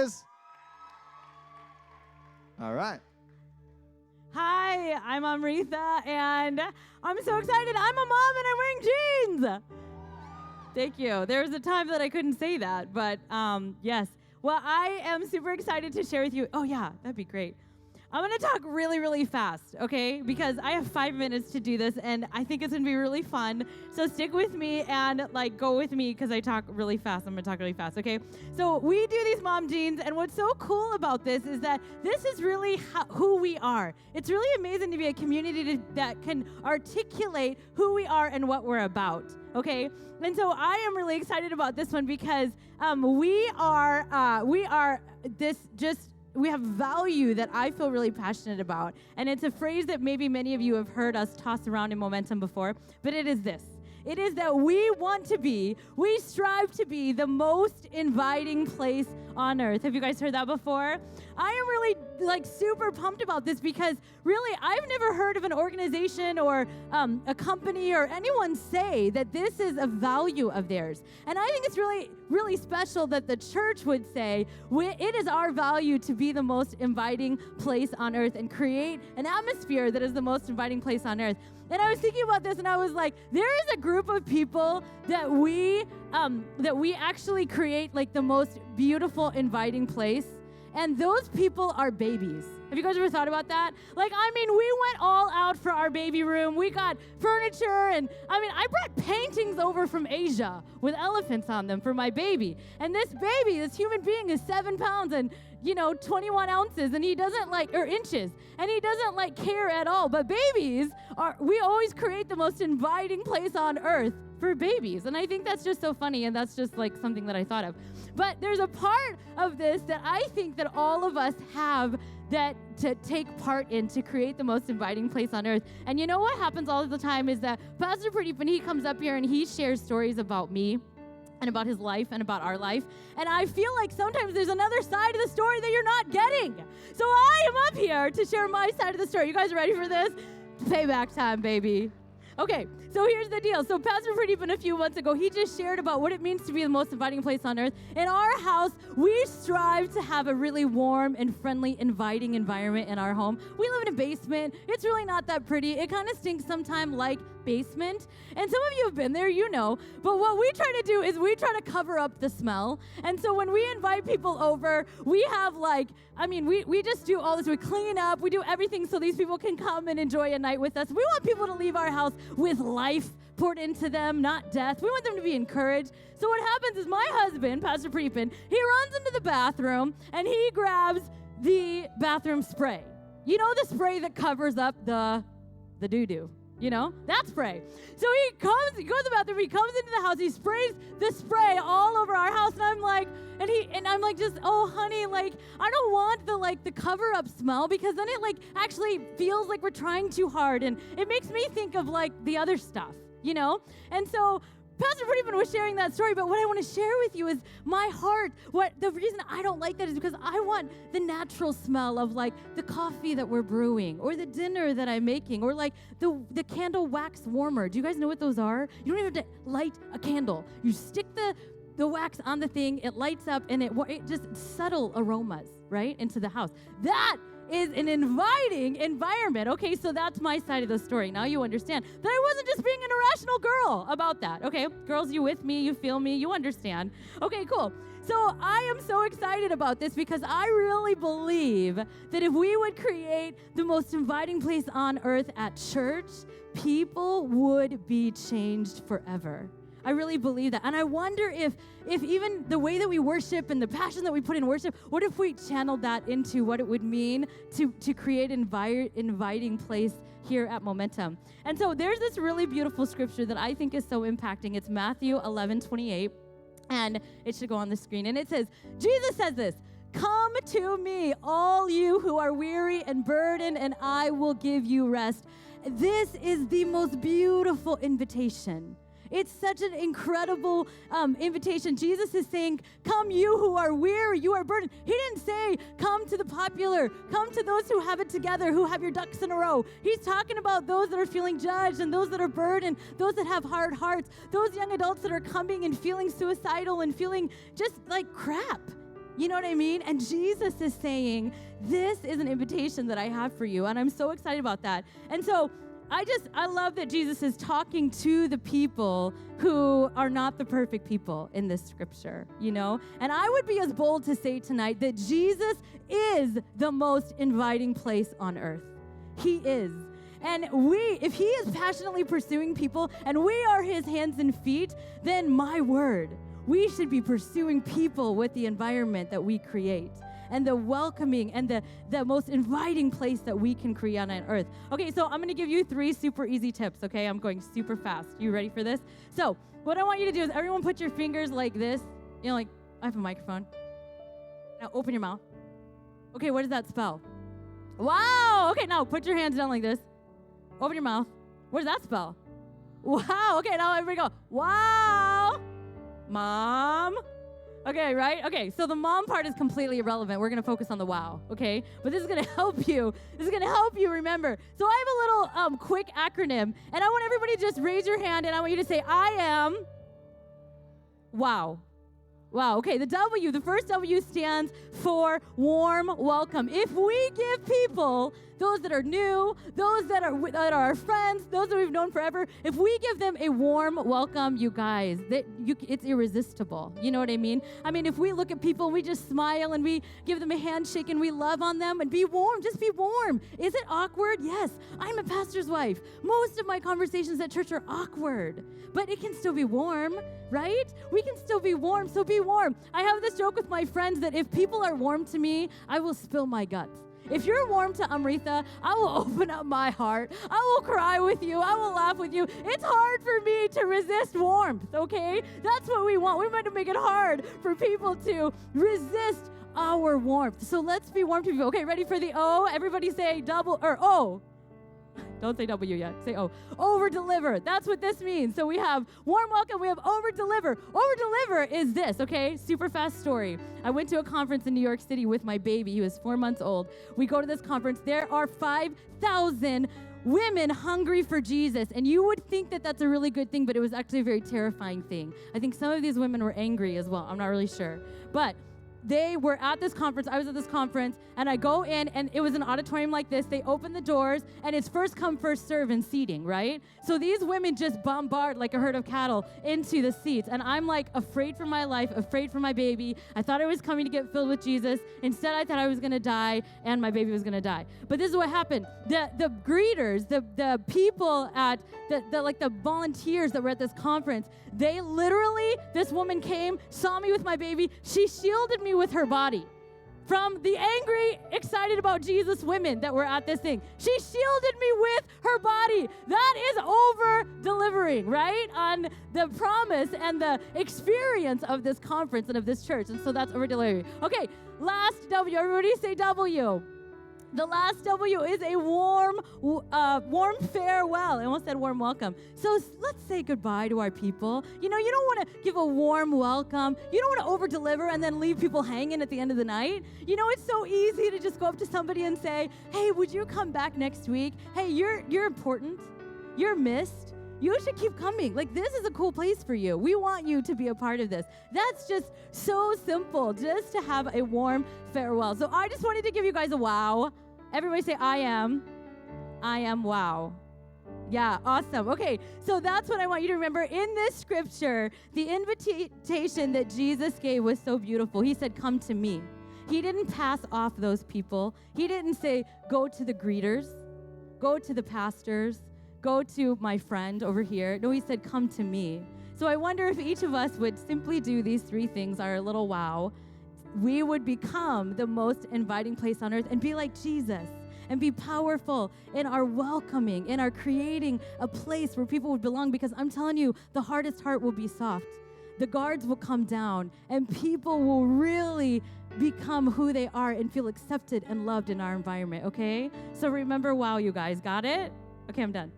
All right. Hi, I'm Amrita, and I'm so excited. I'm a mom, and I'm wearing jeans. Thank you. There was a time that I couldn't say that, but yes. Well, I am super excited to share with you. Oh, yeah, that'd be great. I'm going to talk really, really fast, okay? Because I have 5 minutes to do this, and I think it's going to be really fun. So stick with me and, go with me because I talk really fast. I'm going to talk really fast, okay? So we do these mom jeans, and what's so cool about this is that this is really who we are. It's really amazing to be a community that can articulate who we are and what we're about, okay? And so I am really excited about this one because we have value that I feel really passionate about. And it's a phrase that maybe many of you have heard us toss around in Momentum before, but it is this. It is that we strive to be the most inviting place on earth. Have you guys heard that before? I am really super pumped about this because really I've never heard of an organization or a company or anyone say that this is a value of theirs. And I think it's really, really special that the church would say it is our value to be the most inviting place on earth and create an atmosphere that is the most inviting place on earth. And I was thinking about this and I was like, there is a group of people that we actually create the most beautiful, inviting place. And those people are babies. Have you guys ever thought about that? We went all out for our baby room. We got furniture, and I brought paintings over from Asia with elephants on them for my baby. And this human being is 7 pounds and 21 ounces, and he doesn't inches, and he doesn't care at all. But we always create the most inviting place on earth for babies. And I think that's just so funny, and that's just something that I thought of. But there's a part of this that I think that all of us have that to take part in to create the most inviting place on earth. And you know what happens all the time is that Pastor Pradeep, when he comes up here and he shares stories about me and about his life and about our life, and I feel like sometimes there's another side of the story that you're not getting. So I am up here to share my side of the story. You guys ready for this? Payback time, baby. Okay, so here's the deal. So Pastor Pradeep, a few months ago, he just shared about what it means to be the most inviting place on earth. In our house, we strive to have a really warm and friendly, inviting environment in our home. We live in a basement. It's really not that pretty. It kind of stinks sometimes like basement. And some of you have been there, you know. But what we try to do is we try to cover up the smell. And so when we invite people over, we have we just do all this. We clean up. We do everything so these people can come and enjoy a night with us. We want people to leave our house with life poured into them, not death. We want them to be encouraged. So what happens is my husband, Pastor Preepin, he runs into the bathroom and he grabs the bathroom spray. You know, the spray that covers up the doo-doo. That spray. So he goes to the bathroom, he comes into the house, he sprays the spray all over our house, and I'm like, oh honey, I don't want the cover up smell, because then it actually feels like we're trying too hard, and it makes me think of the other stuff, And so Pastor Freeman was sharing that story, but what I want to share with you is my heart. The reason I don't like that is because I want the natural smell of the coffee that we're brewing, or the dinner that I'm making, or the candle wax warmer. Do you guys know what those are? You don't even have to light a candle. You stick the wax on the thing, it lights up, and it just subtle aromas, right, into the house. That is an inviting environment. Okay, so that's my side of the story. Now you understand that I wasn't just being an irrational girl about that. Okay, girls, you with me? You feel me? You understand? Okay, cool. So I am so excited about this because I really believe that if we would create the most inviting place on earth at church, people would be changed forever. I really believe that. And I wonder if even the way that we worship and the passion that we put in worship, what if we channeled that into what it would mean to create an inviting place here at Momentum. And so there's this really beautiful scripture that I think is so impacting. It's Matthew 11:28, and it should go on the screen. And it says, Jesus says this, "Come to me, all you who are weary and burdened, and I will give you rest." This is the most beautiful invitation. It's such an incredible invitation. Jesus is saying, come you who are weary, you are burdened. He didn't say, come to the popular, come to those who have it together, who have your ducks in a row. He's talking about those that are feeling judged and those that are burdened, those that have hard hearts, those young adults that are coming and feeling suicidal and feeling just like crap. You know what I mean? And Jesus is saying, this is an invitation that I have for you. And I'm so excited about that. And so I love that Jesus is talking to the people who are not the perfect people in this scripture, you know? And I would be as bold to say tonight that Jesus is the most inviting place on earth. He is. And if he is passionately pursuing people and we are his hands and feet, then my word, we should be pursuing people with the environment that we create and the welcoming and the most inviting place that we can create on earth. Okay, so I'm going to give you 3 super easy tips, okay? I'm going super fast. You ready for this? So what I want you to do is everyone put your fingers like this. You know, like I have a microphone. Now open your mouth. Okay, what does that spell? Wow. Okay, now put your hands down like this. Open your mouth. What does that spell? Wow. Okay, now everybody go, wow. Mom. Okay, right? Okay, so the mom part is completely irrelevant. We're going to focus on the wow, okay? But this is going to help you. This is going to help you remember. So I have a little quick acronym, and I want everybody to just raise your hand, and I want you to say, I am wow. Wow, okay, the first W stands for warm welcome. If we give people, those that are new, those that are our friends, those that we've known forever, if we give them a warm welcome, you guys, it's irresistible. You know what I mean? I mean, if we look at people, we just smile and we give them a handshake and we love on them and be warm, just be warm. Is it awkward? Yes, I'm a pastor's wife. Most of my conversations at church are awkward, but it can still be warm, right? We can still be warm, so be warm. I have this joke with my friends that if people are warm to me, I will spill my guts. If you're warm to Amrita, I will open up my heart. I will cry with you. I will laugh with you. It's hard for me to resist warmth, okay? That's what we want. We're meant to make it hard for people to resist our warmth. So let's be warm to people. Okay, ready for the O? Everybody say O. Don't say W yet. Say O. Over-deliver. That's what this means. So we have warm welcome. We have over-deliver. Over-deliver is this, okay? Super fast story. I went to a conference in New York City with my baby. He was 4 months old. We go to this conference. There are 5,000 women hungry for Jesus. And you would think that that's a really good thing, but it was actually a very terrifying thing. I think some of these women were angry as well. I'm not really sure. But they were at this conference. I was at this conference, and I go in, and it was an auditorium like this. They open the doors, and it's first come, first serve in seating, right? So these women just bombard like a herd of cattle into the seats, and I'm like afraid for my life, afraid for my baby. I thought I was coming to get filled with Jesus. Instead, I thought I was going to die, and my baby was going to die. But this is what happened. The greeters, the people at the volunteers that were at this conference, they literally, this woman came, saw me with my baby. She shielded me with her body from the angry, excited about Jesus women that were at this thing. She shielded me with her body. That is over-delivering, right? On the promise and the experience of this conference and of this church. And so that's over-delivering. Okay, last W. Everybody say W. The last W is a warm farewell. I almost said warm welcome. So let's say goodbye to our people. You know, you don't want to give a warm welcome. You don't want to over-deliver and then leave people hanging at the end of the night. You know, it's so easy to just go up to somebody and say, hey, would you come back next week? Hey, you're important. You're missed. You should keep coming. Like, this is a cool place for you. We want you to be a part of this. That's just so simple, just to have a warm farewell. So I just wanted to give you guys a wow. Everybody say, I am wow. Yeah, awesome. Okay, so that's what I want you to remember. In this scripture, the invitation that Jesus gave was so beautiful. He said, come to me. He didn't pass off those people. He didn't say, go to the greeters, go to the pastors, go to my friend over here. No, he said, come to me. So I wonder if each of us would simply do these 3 things, our little wow. We would become the most inviting place on earth and be like Jesus and be powerful in our welcoming, in our creating a place where people would belong, because I'm telling you, the hardest heart will be soft. The guards will come down and people will really become who they are and feel accepted and loved in our environment, okay? So remember, wow, you guys. Got it? Okay, I'm done.